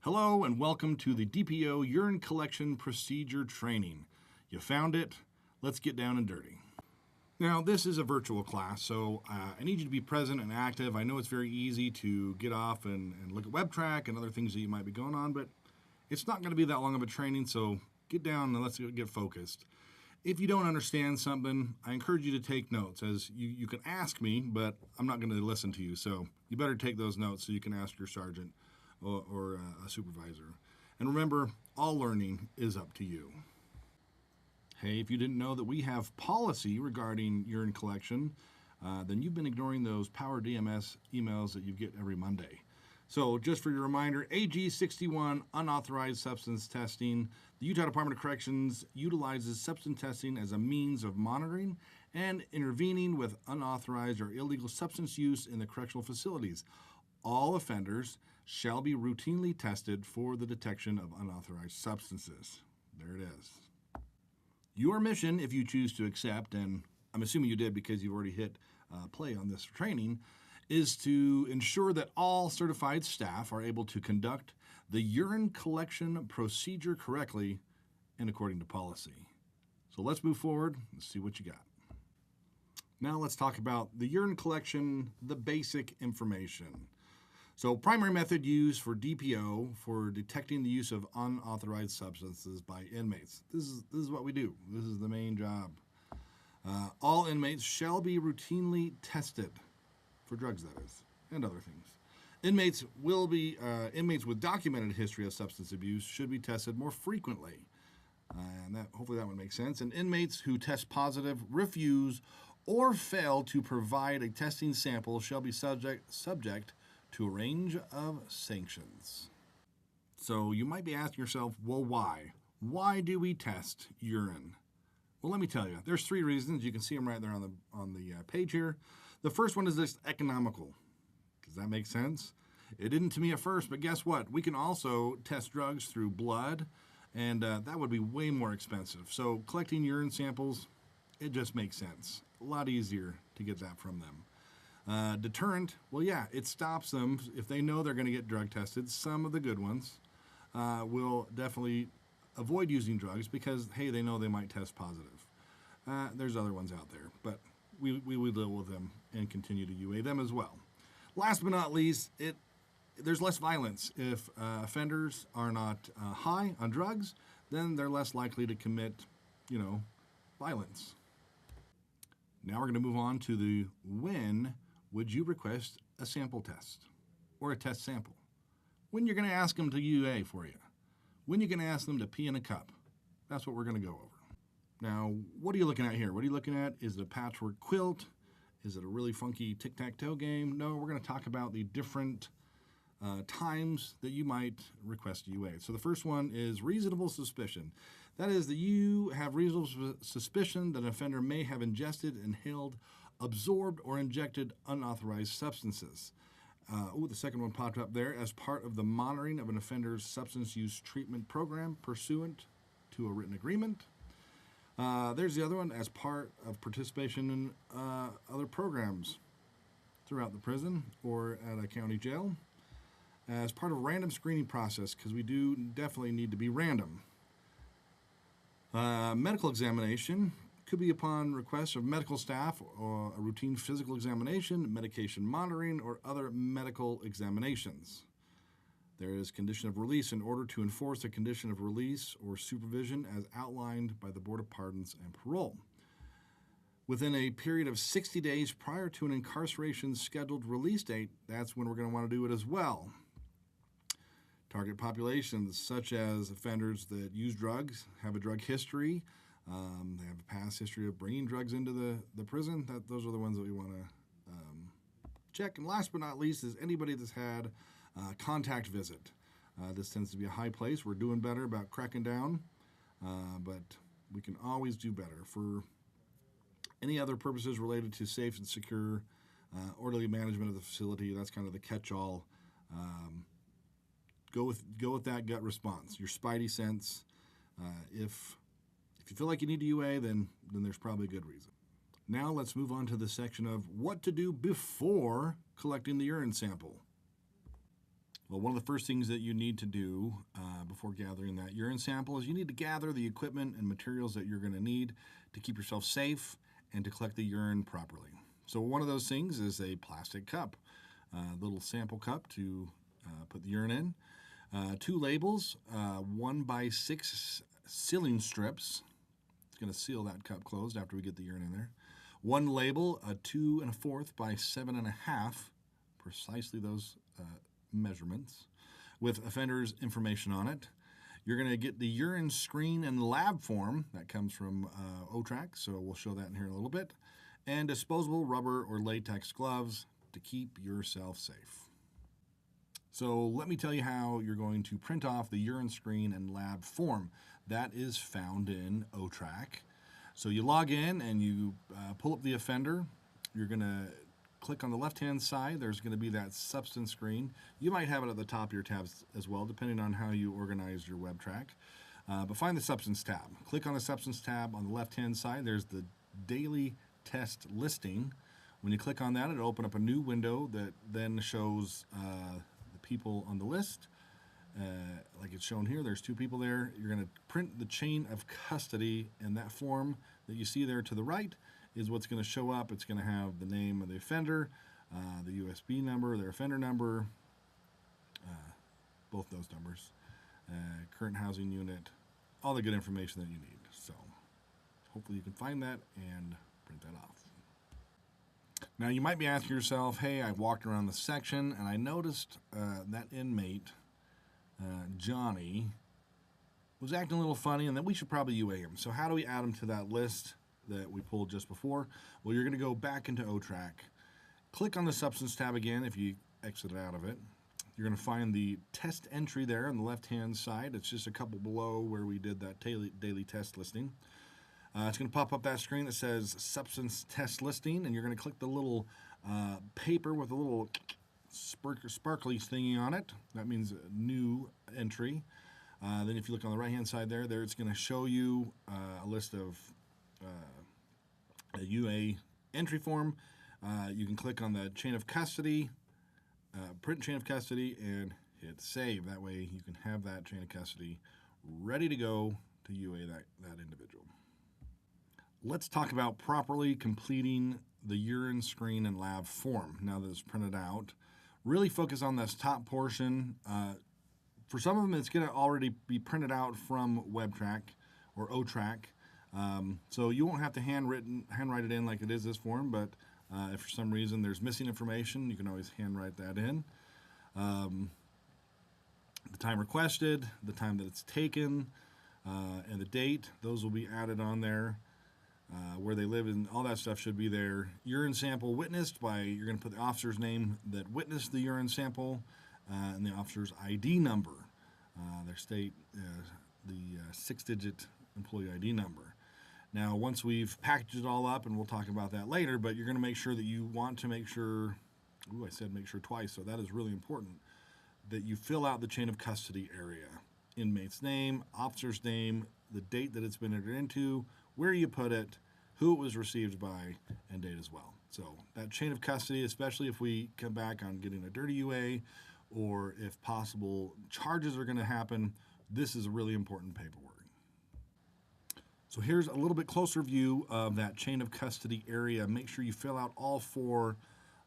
Hello and welcome to the DPO Urine Collection Procedure Training. You found it. Let's get down and dirty. Now, this is a virtual class, so I need you to be present and active. I know it's very easy to get off and look at WebTrack and other things that you might be going on, but it's not going to be that long of a training, so get down and let's get focused. If you don't understand something, I encourage you to take notes, as you can ask me, but I'm not going to listen to you, so you better take those notes so you can ask your sergeant or a supervisor. And remember, all learning is up to you. Hey, if you didn't know that we have policy regarding urine collection, then you've been ignoring those Power DMS emails that you get every Monday. So just for your reminder, AG 61, unauthorized substance testing. The Utah Department of Corrections utilizes substance testing as a means of monitoring and intervening with unauthorized or illegal substance use in the correctional facilities. All offenders shall be routinely tested for the detection of unauthorized substances. There it is. Your mission, if you choose to accept, and I'm assuming you did because you've already hit play on this training, is to ensure that all certified staff are able to conduct the urine collection procedure correctly and according to policy. So let's move forward and see what you got. Now let's talk about the urine collection, the basic information. So primary method used for DPO for detecting the use of unauthorized substances by inmates. This is what we do. This is the main job. All inmates shall be routinely tested for drugs, that is, and other things. Inmates with documented history of substance abuse should be tested more frequently. And hopefully that one makes sense. And inmates who test positive, refuse, or fail to provide a testing sample shall be subject to a range of sanctions. So you might be asking yourself, well, why? Why do we test urine? Well, let me tell you. There's three reasons. You can see them right there on the page here. The first one is just economical. Does that make sense? It didn't to me at first, but guess what? We can also test drugs through blood, and that would be way more expensive. So collecting urine samples, it just makes sense. A lot easier to get that from them. Deterrent, well, yeah, it stops them. If they know they're going to get drug tested, some of the good ones will definitely avoid using drugs because, hey, they know they might test positive. There's other ones out there, but we deal with them and continue to UA them as well. Last but not least, there's less violence. If offenders are not high on drugs, then they're less likely to commit, violence. Now we're going to move on to the when would you request a sample test or a test sample? When you're going to ask them to UA for you? When you're going to ask them to pee in a cup? That's what we're going to go over. Now, what are you looking at here? What are you looking at? Is it a patchwork quilt? Is it a really funky tic-tac-toe game? No, we're going to talk about the different times that you might request UA. So the first one is reasonable suspicion. That is that you have reasonable suspicion that an offender may have ingested, inhaled, absorbed, or injected unauthorized substances. The second one popped up there. As part of the monitoring of an offender's substance use treatment program pursuant to a written agreement. There's the other one, as part of participation in other programs throughout the prison or at a county jail. As part of a random screening process, because we do definitely need to be random. Medical examination could be upon request of medical staff or a routine physical examination, medication monitoring, or other medical examinations. There is condition of release in order to enforce a condition of release or supervision as outlined by the Board of Pardons and Parole. Within a period of 60 days prior to an incarceration scheduled release date, that's when we're going to want to do it as well. Target populations such as offenders that use drugs, have a drug history, they have a past history of bringing drugs into the prison. Those are the ones that we want to check. And last but not least is anybody that's had a contact visit. This tends to be a high place. We're doing better about cracking down, but we can always do better. For any other purposes related to safe and secure, orderly management of the facility, that's kind of the catch-all. Go with that gut response, your spidey sense. If you feel like you need to UA, then there's probably a good reason. Now let's move on to the section of what to do before collecting the urine sample. Well, one of the first things that you need to do before gathering that urine sample is you need to gather the equipment and materials that you're going to need to keep yourself safe and to collect the urine properly. So one of those things is a plastic cup, a little sample cup to put the urine in. 2 labels, 1x6 sealing strips. It's going to seal that cup closed after we get the urine in there. 1 label, a 2 1/4 by 7 1/2, precisely those measurements, with offender's information on it. You're going to get the urine screen and lab form that comes from OTRAC, so we'll show that in here in a little bit, and disposable rubber or latex gloves to keep yourself safe. So let me tell you how you're going to print off the urine screen and lab form. That is found in OTRAC. So you log in and you pull up the offender. You're going to click on the left-hand side. There's going to be that substance screen. You might have it at the top of your tabs as well, depending on how you organize your web track. But find the substance tab. Click on the substance tab on the left-hand side. There's the daily test listing. When you click on that, it'll open up a new window that then shows the people on the list. Like it's shown here, there's 2 people there. You're going to print the chain of custody, and that form that you see there to the right is what's going to show up. It's going to have the name of the offender, the USB number, their offender number, both those numbers, current housing unit, all the good information that you need. So hopefully you can find that and print that off. Now you might be asking yourself, hey, I walked around the section and I noticed that inmate, Johnny, was acting a little funny and that we should probably UA him. So how do we add him to that list that we pulled just before? Well, you're going to go back into OTRAC, click on the substance tab again if you exit out of it. You're going to find the test entry there on the left-hand side. It's just a couple below where we did that daily test listing. It's going to pop up that screen that says substance test listing, and you're going to click the little paper with a little sparkly thingy on it. That means a new entry. Then if you look on the right-hand side there it's going to show you a list of a UA entry form. You can click on the chain of custody, print chain of custody, and hit save. That way you can have that chain of custody ready to go to UA that individual. Let's talk about properly completing the urine screen and lab form now that it's printed out. Really focus on this top portion. For some of them, it's going to already be printed out from WebTrack or OTRAC. So you won't have to handwrite it in like it is this form, but if for some reason there's missing information, you can always handwrite that in. The time requested, the time that it's taken, and the date, those will be added on there. Where they live and all that stuff should be there. Urine sample witnessed you're going to put the officer's name that witnessed the urine sample and the officer's ID number, their state, the 6-digit employee ID number. Now, once we've packaged it all up, and we'll talk about that later, but you're going to make sure that you want to make sure, I said make sure twice, so that is really important, that you fill out the chain of custody area. Inmate's name, officer's name, the date that it's been entered into, where you put it, who it was received by, and date as well. So that chain of custody, especially if we come back on getting a dirty UA, or if possible charges are going to happen, this is a really important paperwork. So here's a little bit closer view of that chain of custody area. Make sure you fill out all 4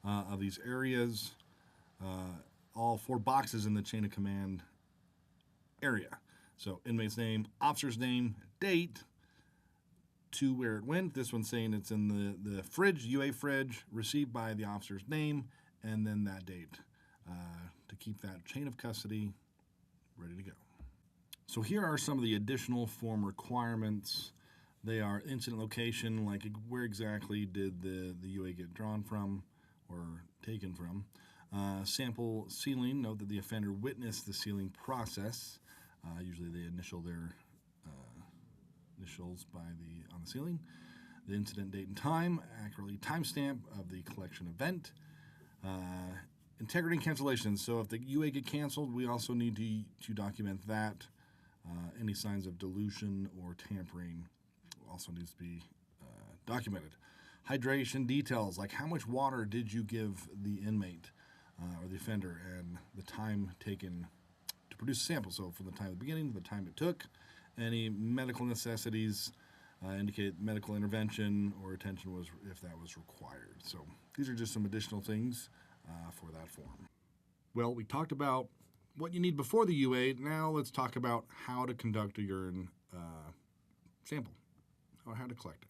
of these areas, all 4 boxes in the chain of command area. So inmate's name, officer's name, date, to where it went. This one's saying it's in the fridge, UA fridge, received by the officer's name, and then that date to keep that chain of custody ready to go. So here are some of the additional form requirements. They are incident location, like where exactly did the UA get drawn from or taken from. Sample sealing, note that the offender witnessed the sealing process. Usually they initial their initials on the sealing. The incident date and time, accurately timestamp of the collection event. Integrity and cancellation. So if the UA get canceled, we also need to document that. Any signs of dilution or tampering also needs to be documented. Hydration details, like how much water did you give the inmate? or the offender, and the time taken to produce a sample. So from the time of the beginning to the time it took, any medical necessities, indicate medical intervention or attention was if that was required. So these are just some additional things for that form. Well, we talked about what you need before the UA. Now let's talk about how to conduct a urine sample, or how to collect it.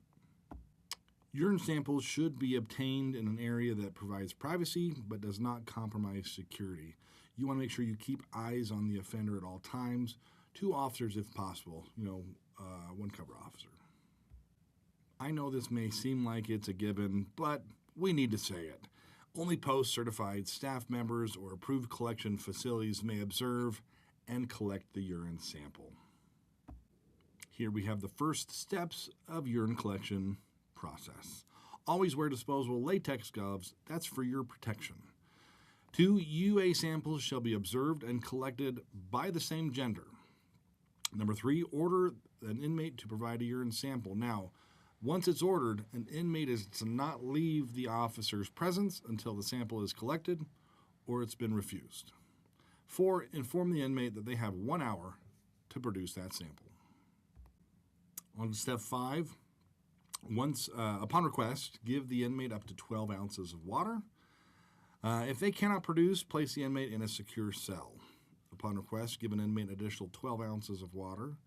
Urine samples should be obtained in an area that provides privacy but does not compromise security. You want to make sure you keep eyes on the offender at all times. 2 officers if possible, 1 cover officer. I know this may seem like it's a given, but we need to say it. Only post-certified staff members or approved collection facilities may observe and collect the urine sample. Here we have the first steps of urine collection process. Always wear disposable latex gloves. That's for your protection. 2 UA samples shall be observed and collected by the same gender. Number 3, order an inmate to provide a urine sample. Now, once it's ordered, an inmate is to not leave the officer's presence until the sample is collected or it's been refused. 4, inform the inmate that they have 1 hour to produce that sample. On to step 5, upon request, give the inmate up to 12 ounces of water. If they cannot produce, place the inmate in a secure cell. Upon request, give an inmate additional 12 ounces of water.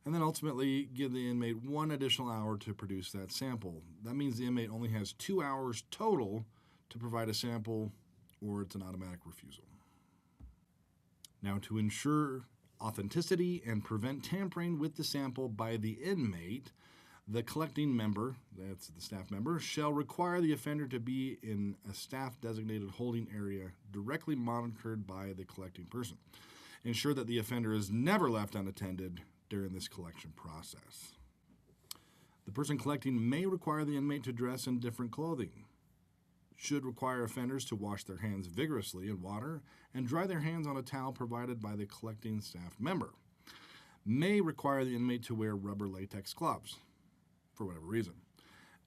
And then ultimately, give the inmate 1 additional hour to produce that sample. That means the inmate only has 2 hours total to provide a sample, or it's an automatic refusal. Now, to ensure authenticity and prevent tampering with the sample by the inmate, the collecting member, that's the staff member, shall require the offender to be in a staff-designated holding area directly monitored by the collecting person. Ensure that the offender is never left unattended during this collection process. The person collecting may require the inmate to dress in different clothing. Should require offenders to wash their hands vigorously in water and dry their hands on a towel provided by the collecting staff member. May require the inmate to wear rubber latex gloves, for whatever reason,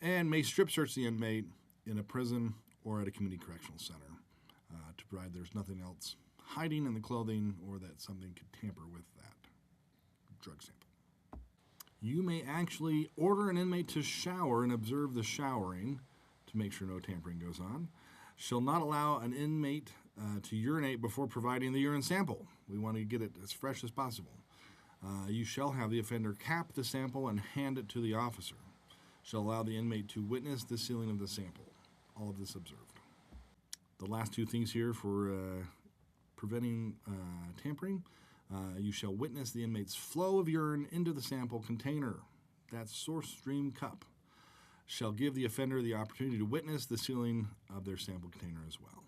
and may strip search the inmate in a prison or at a community correctional center to provide there's nothing else hiding in the clothing or that something could tamper with that drug sample. You may actually order an inmate to shower and observe the showering to make sure no tampering goes on. Shall not allow an inmate to urinate before providing the urine sample. We want to get it as fresh as possible. You shall have the offender cap the sample and hand it to the officer. Shall allow the inmate to witness the sealing of the sample. All of this observed. The last 2 things here for preventing tampering. You shall witness the inmate's flow of urine into the sample container. That's source stream cup. Shall give the offender the opportunity to witness the sealing of their sample container as well.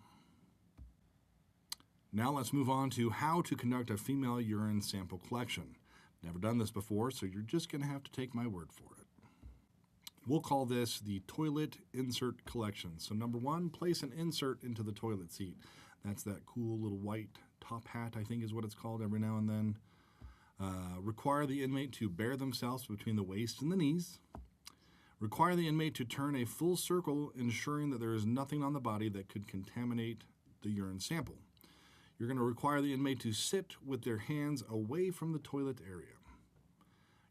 Now let's move on to how to conduct a female urine sample collection. Never done this before, so you're just going to have to take my word for it. We'll call this the toilet insert collection. So number 1, place an insert into the toilet seat. That's that cool little white top hat, I think is what it's called every now and then. Require the inmate to bear themselves between the waist and the knees. Require the inmate to turn a full circle, ensuring that there is nothing on the body that could contaminate the urine sample. You're going to require the inmate to sit with their hands away from the toilet area.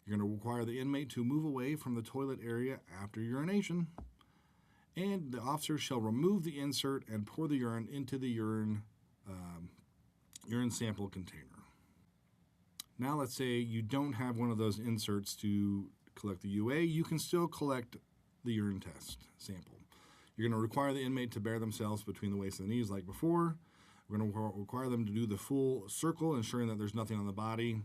You're going to require the inmate to move away from the toilet area after urination. And the officer shall remove the insert and pour the urine into the urine sample container. Now let's say you don't have one of those inserts to collect the UA. You can still collect the urine test sample. You're going to require the inmate to bear themselves between the waist and the knees like before. We're going to require them to do the full circle, ensuring that there's nothing on the body,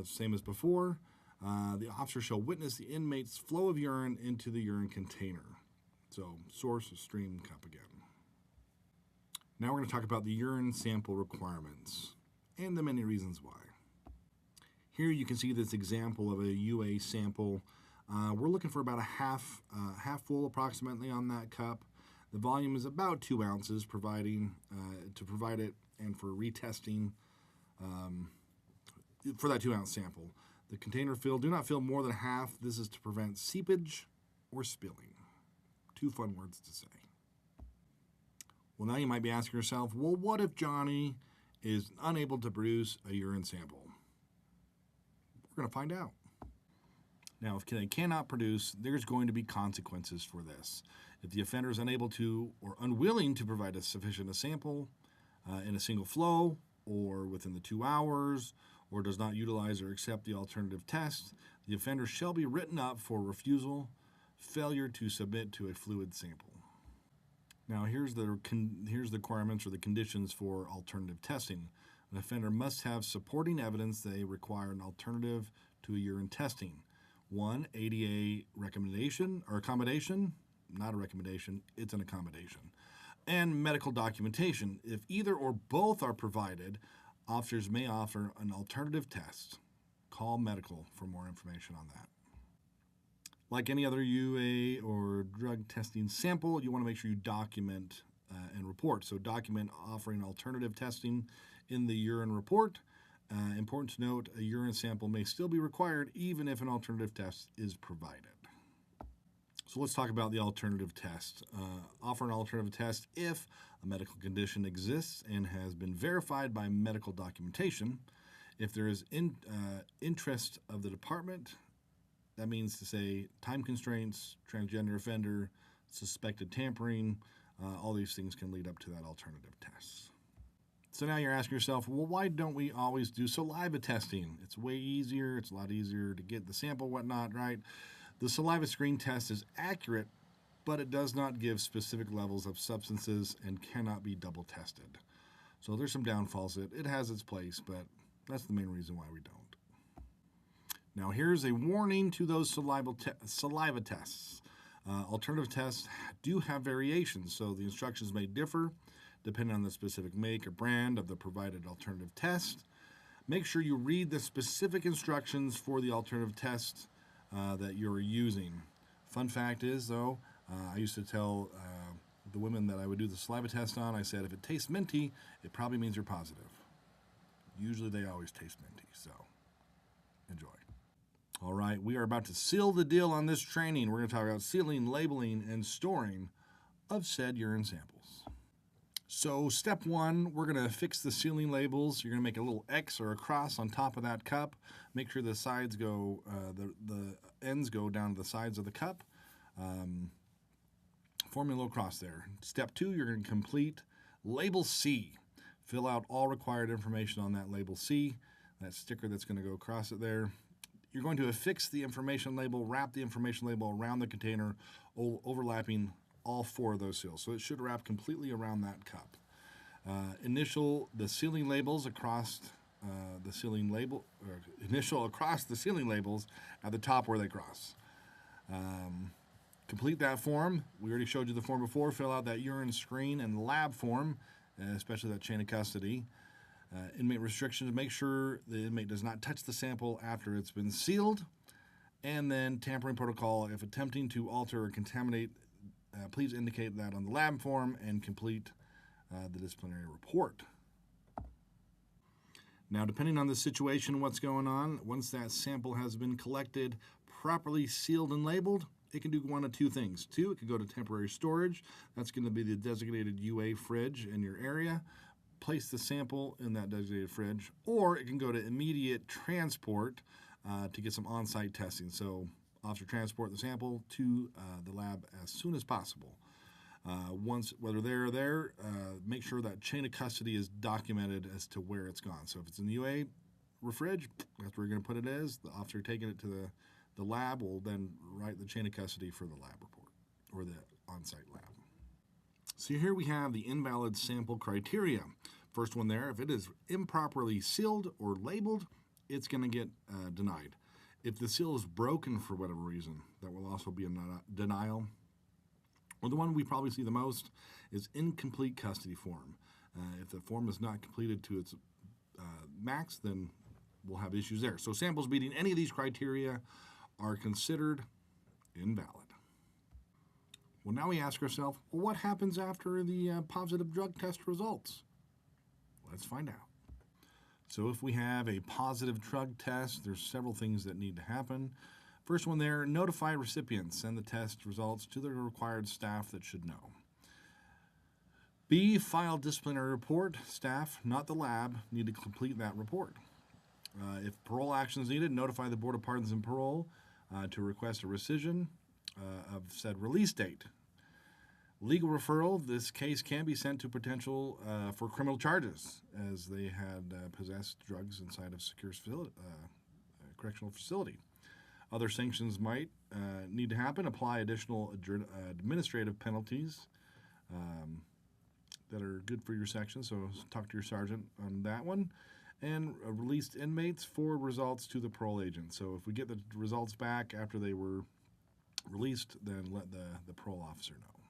same as before. The officer shall witness the inmate's flow of urine into the urine container. So, source, stream, cup again. Now we're going to talk about the urine sample requirements and the many reasons why. Here you can see this example of a UA sample. We're looking for about a half full approximately on that cup. The volume is about 2 ounces, to provide it and for retesting for that 2 ounce sample. The container fill, do not fill more than half. This is to prevent seepage or spilling. 2 fun words to say. Well, now you might be asking yourself, well, what if Johnny is unable to produce a urine sample? We're going to find out. Now, if they cannot produce, there's going to be consequences for this. If the offender is unable to or unwilling to provide a sufficient sample in a single flow or within the 2 hours, or does not utilize or accept the alternative test, the offender shall be written up for refusal, failure to submit to a fluid sample. Now, here's the requirements or the conditions for alternative testing. An offender must have supporting evidence that they require an alternative to a urine testing. 1, ADA recommendation or accommodation, not a recommendation, it's an accommodation. And medical documentation. If either or both are provided, officers may offer an alternative test. Call medical for more information on that. Like any other UA or drug testing sample, you want to make sure you document and report. So document offering alternative testing in the urine report. Important to note, a urine sample may still be required even if an alternative test is provided. So let's talk about the alternative test. Offer an alternative test if a medical condition exists and has been verified by medical documentation. If there is interest of the department, that means to say time constraints, transgender offender, suspected tampering, all these things can lead up to that alternative test. So now you're asking yourself, well, why don't we always do saliva testing? It's way easier. It's a lot easier to get the sample, whatnot, right? The saliva screen test is accurate, but it does not give specific levels of substances and cannot be double tested. So there's some downfalls. It has its place, but that's the main reason why we don't. Now here's a warning to those saliva tests. Alternative tests do have variations, so the instructions may differ depending on the specific make or brand of the provided alternative test. Make sure you read the specific instructions for the alternative test that you're using. Fun fact is, though, I used to tell the women that I would do the saliva test on, I said, if it tastes minty, it probably means you're positive. Usually they always taste minty, so enjoy. All right, we are about to seal the deal on this training. We're going to talk about sealing, labeling, and storing of said urine samples. So step 1, we're going to fix the sealing labels. You're going to make a little X or a cross on top of that cup. Make sure the sides go, the ends go down to the sides of the cup. Forming a little cross there. Step 2, you're going to complete label C. Fill out all required information on that label C, that sticker that's going to go across it there. You're going to affix the information label, wrap the information label around the container, overlapping all 4 of those seals. So it should wrap completely around that cup. Initial the sealing labels across the sealing label, or initial across the sealing labels at the top where they cross. Complete that form. We already showed you the form before. Fill out that urine screen and lab form, especially that chain of custody. Inmate restrictions, make sure the inmate does not touch the sample after it's been sealed. And then tampering protocol, if attempting to alter or contaminate, please indicate that on the lab form and complete the disciplinary report. Now, depending on the situation, what's going on, once that sample has been collected, properly sealed and labeled, it can do one of 2 things. 2, it can go to temporary storage. That's going to be the designated UA fridge in your area. Place the sample in that designated fridge, or it can go to immediate transport to get some on-site testing. So officer transport the sample to the lab as soon as possible. Once, whether they're there, make sure that chain of custody is documented as to where it's gone. So if it's in the UA fridge, that's where you're going to put it as. The officer taking it to the lab will then write the chain of custody for the lab report or the on-site lab. So here we have the invalid sample criteria. First one there, if it is improperly sealed or labeled, it's going to get denied. If the seal is broken for whatever reason, that will also be a denial. Or the one we probably see the most is incomplete custody form. If the form is not completed to its max, then we'll have issues there. So samples meeting any of these criteria are considered invalid. Well, now we ask ourselves, well, what happens after the positive drug test results? Let's find out. So if we have a positive drug test, there's several things that need to happen. First one there, notify recipients, send the test results to the required staff that should know. B, file disciplinary report. Staff, not the lab, need to complete that report. If parole action is needed, notify the Board of Pardons and Parole to request a rescission of said release date. Legal referral, this case can be sent to potential for criminal charges as they had possessed drugs inside of secure correctional facility. Other sanctions might need to happen. Apply additional administrative penalties that are good for your section, so talk to your sergeant on that one. And released inmates, forward results to the parole agent. So if we get the results back after they were released, then let the parole officer know.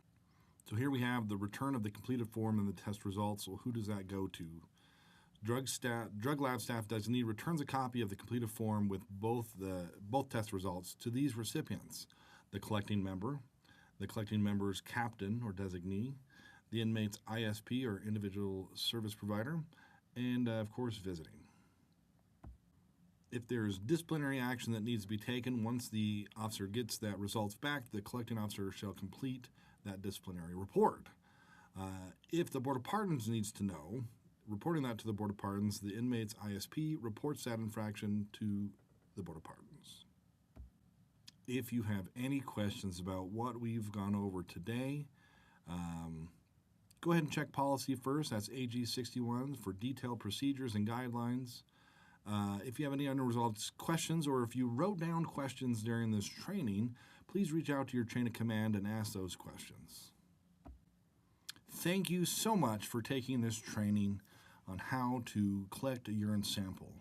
So here we have the return of the completed form and the test results. So who does that go to? Drug lab staff designee returns a copy of the completed form with both test results to these recipients: the collecting member, the collecting member's captain or designee, the inmate's ISP or individual service provider, and of course visiting. If there's disciplinary action that needs to be taken, once the officer gets that results back, the collecting officer shall complete that disciplinary report. If the Board of Pardons needs to know, reporting that to the Board of Pardons, the inmate's ISP reports that infraction to the Board of Pardons. If you have any questions about what we've gone over today, go ahead and check policy first. That's AG 61 for detailed procedures and guidelines. If you have any unresolved questions, or if you wrote down questions during this training, please reach out to your chain of command and ask those questions. Thank you so much for taking this training on how to collect a urine sample.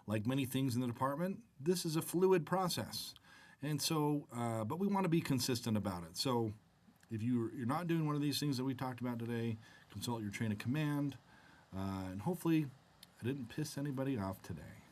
Like many things in the department, this is a fluid process. And so, but we want to be consistent about it. So if you're not doing one of these things that we talked about today, consult your chain of command. And hopefully I didn't piss anybody off today.